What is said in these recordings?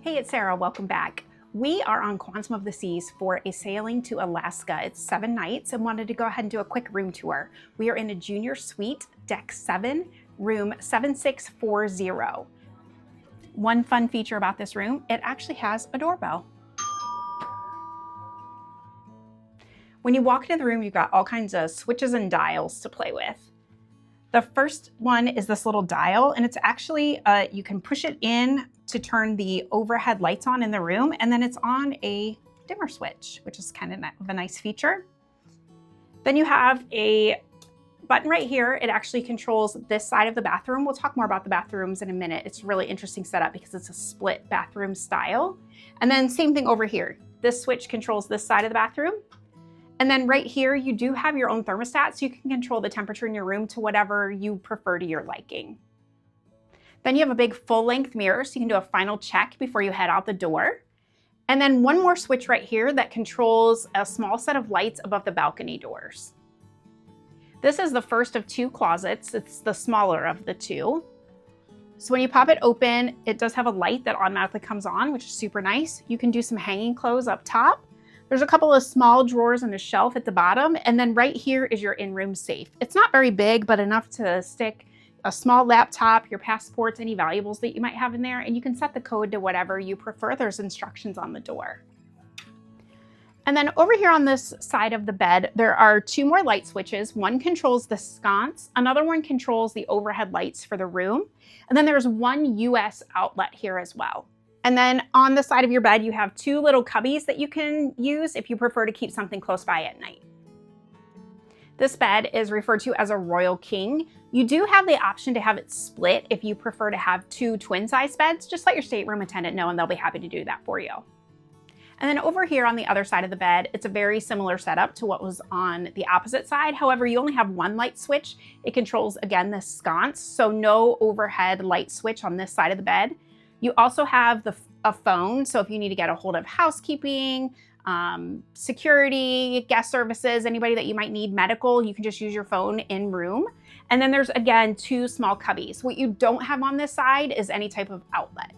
Hey, it's Sarah. Welcome back. We are on Quantum of the Seas for a sailing to Alaska. It's 7 nights and wanted to go ahead and do a quick room tour. We are in a junior suite, deck 7, room 7640. One fun feature about this room, it actually has a doorbell. When you walk into the room, you've got all kinds of switches and dials to play with. The first one is this little dial, and it's actually, you can push it in to turn the overhead lights on in the room, and then it's on a dimmer switch, which is kind of a nice feature. Then you have a button right here. It actually controls this side of the bathroom. We'll talk more about the bathrooms in a minute. It's a really interesting setup because it's a split bathroom style. And then same thing over here. This switch controls this side of the bathroom. And then right here, you do have your own thermostat, so you can control the temperature in your room to whatever you prefer to your liking. Then you have a big full-length mirror, so you can do a final check before you head out the door. And then one more switch right here that controls a small set of lights above the balcony doors. This is the first of 2 closets. It's the smaller of the 2. So when you pop it open, it does have a light that automatically comes on, which is super nice. You can do some hanging clothes up top. There's a couple of small drawers and a shelf at the bottom, and then right here is your in-room safe. It's not very big, but enough to stick a small laptop, your passports, any valuables that you might have in there, and you can set the code to whatever you prefer. There's instructions on the door. And then over here on this side of the bed, there are 2 more light switches. One controls the sconce, another one controls the overhead lights for the room, and then there's one US outlet here as well. And then on the side of your bed, you have 2 little cubbies that you can use if you prefer to keep something close by at night. This bed is referred to as a Royal King. You do have the option to have it split if you prefer to have 2 twin-size beds. Just let your stateroom attendant know and they'll be happy to do that for you. And then over here on the other side of the bed, it's a very similar setup to what was on the opposite side. However, you only have 1 light switch. It controls, again, this sconce, so no overhead light switch on this side of the bed. You also have a phone, so if you need to get a hold of housekeeping, security, guest services, anybody that you might need medical, you can just use your phone in room. And then there's, again, 2 small cubbies. What you don't have on this side is any type of outlet.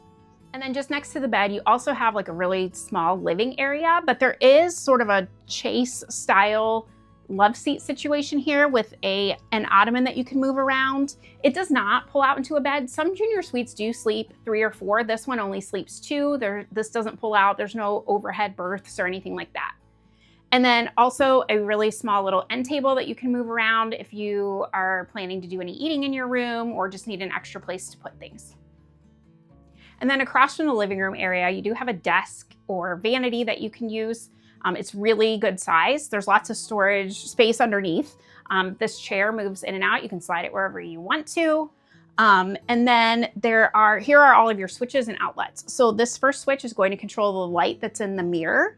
And then just next to the bed, you also have like a really small living area, but there is sort of a chase style love seat situation here with an ottoman that you can move around. It does not pull out into a bed. Some junior suites do sleep 3 or 4. This one only sleeps 2. This doesn't pull out. There's no overhead berths or anything like that. And then also a really small little end table that you can move around if you are planning to do any eating in your room or just need an extra place to put things. And then across from the living room area, you do have a desk or vanity that you can use. It's really good size. There's lots of storage space underneath. This chair moves in and out. You can slide it wherever you want to. And then here are all of your switches and outlets. So this first switch is going to control the light that's in the mirror.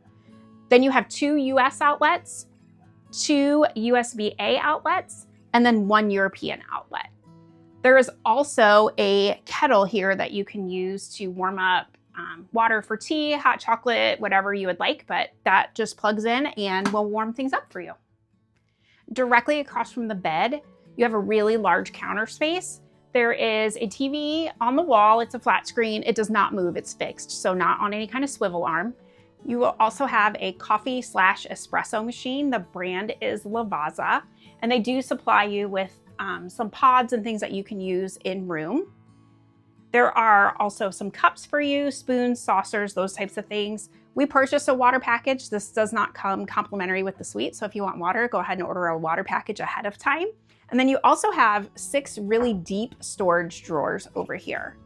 Then you have 2 US outlets, 2 USB-A outlets, and then 1 European outlet. There is also a kettle here that you can use to warm up water for tea, hot chocolate, whatever you would like, but that just plugs in and will warm things up for you. Directly across from the bed, you have a really large counter space. There is a TV on the wall. It's a flat screen. It does not move. It's fixed, so not on any kind of swivel arm. You will also have a coffee/espresso machine. The brand is Lavazza, and they do supply you with some pods and things that you can use in room. There are also some cups for you, spoons, saucers, those types of things. We purchased a water package. This does not come complimentary with the suite, so if you want water, go ahead and order a water package ahead of time. And then you also have 6 really deep storage drawers over here.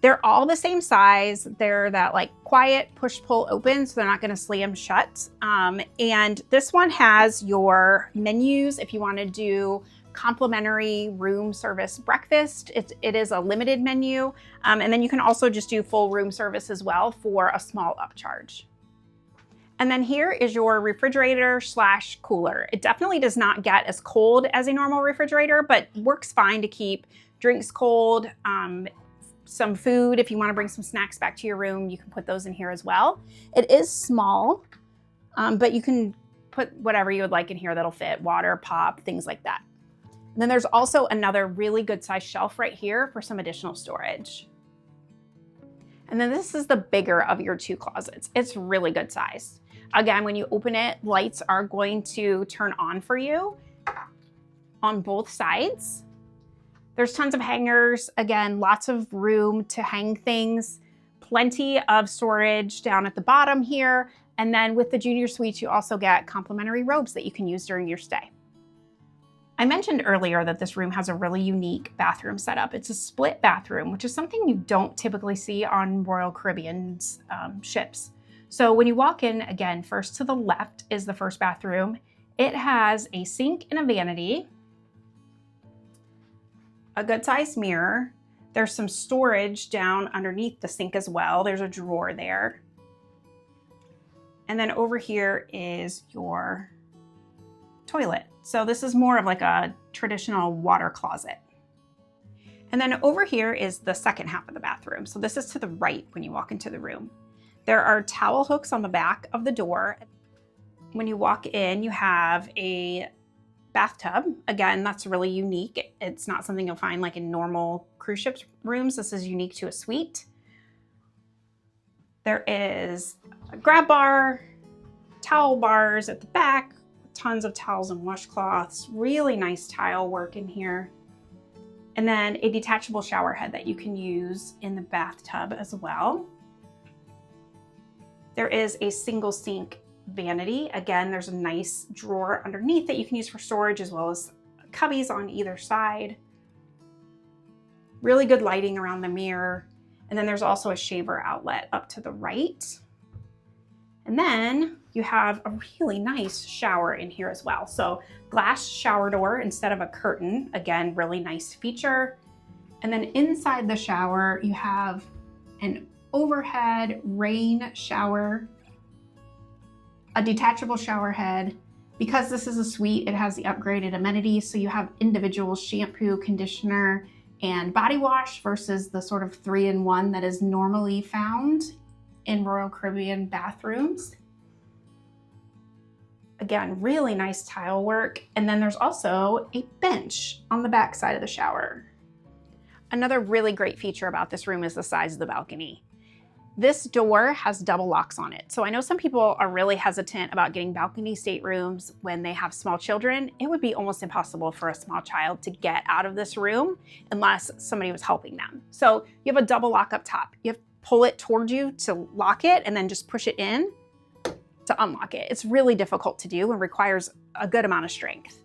They're all the same size. They're that like quiet push-pull open, so they're not gonna slam shut. And this one has your menus if you wanna do complimentary room service breakfast. It is a limited menu. And then you can also just do full room service as well for a small upcharge. And then here is your refrigerator/cooler. It definitely does not get as cold as a normal refrigerator, but works fine to keep drinks cold. Some food, if you want to bring some snacks back to your room, you can put those in here as well. It is small, but you can put whatever you would like in here that'll fit, water, pop, things like that. And then there's also another really good sized shelf right here for some additional storage. And And then this is the bigger of your two closets. It's really good size. Again, when you open it, lights are going to turn on for you on both sides. There's tons of hangers. Again, lots of room to hang things. Plenty of storage down at the bottom here. And then with the Junior Suites, you also get complimentary robes that you can use during your stay. I mentioned earlier that this room has a really unique bathroom setup. It's a split bathroom, which is something you don't typically see on Royal Caribbean's ships. So when you walk in, again, first to the left is the first bathroom. It has a sink and a vanity, a good-sized mirror. There's some storage down underneath the sink as well. There's a drawer there. And then over here is your toilet. So this is more of like a traditional water closet. And then over here is the second half of the bathroom. So this is to the right when you walk into the room. There are towel hooks on the back of the door. When you walk in, you have a bathtub. Again, that's really unique. It's not something you'll find like in normal cruise ships rooms. This is unique to a suite. There is a grab bar, towel bars at the back, tons of towels and washcloths, really nice tile work in here. And then a detachable shower head that you can use in the bathtub as well. There is a single sink vanity. Again, there's a nice drawer underneath that you can use for storage as well as cubbies on either side. Really good lighting around the mirror. And then there's also a shaver outlet up to the right. And then you have a really nice shower in here as well. So glass shower door instead of a curtain. Again, really nice feature. And then inside the shower, you have an overhead rain shower, a detachable shower head. Because this is a suite, it has the upgraded amenities. So you have individual shampoo, conditioner, and body wash versus the sort of 3-in-1 that is normally found in Royal Caribbean bathrooms. Again, really nice tile work. And then there's also a bench on the back side of the shower. Another really great feature about this room is the size of the balcony. This door has double locks on it. So I know some people are really hesitant about getting balcony staterooms when they have small children. It would be almost impossible for a small child to get out of this room unless somebody was helping them. So you have a double lock up top. You have to pull it towards you to lock it and then just push it in to unlock it. It's really difficult to do and requires a good amount of strength.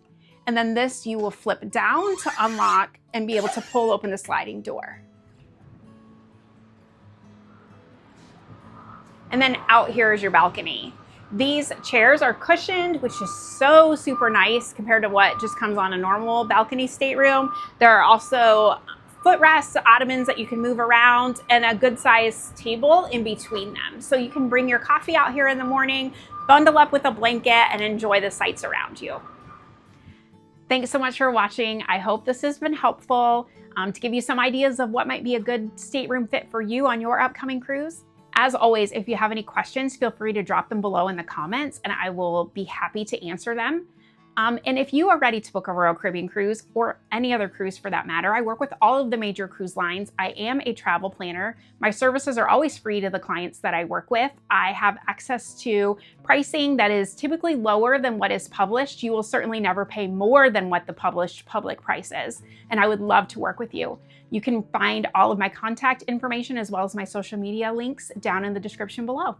And then this you will flip down to unlock and be able to pull open the sliding door. And then out here is your balcony. These chairs are cushioned, which is so super nice compared to what just comes on a normal balcony stateroom. There are also footrests, ottomans that you can move around, and a good sized table in between them. So you can bring your coffee out here in the morning, bundle up with a blanket, and enjoy the sights around you. Thanks so much for watching. I hope this has been helpful to give you some ideas of what might be a good stateroom fit for you on your upcoming cruise. As always, if you have any questions, feel free to drop them below in the comments and I will be happy to answer them. And if you are ready to book a Royal Caribbean cruise or any other cruise for that matter, I work with all of the major cruise lines. I am a travel planner. My services are always free to the clients that I work with. I have access to pricing that is typically lower than what is published. You will certainly never pay more than what the published public price is. And I would love to work with you. You can find all of my contact information as well as my social media links down in the description below.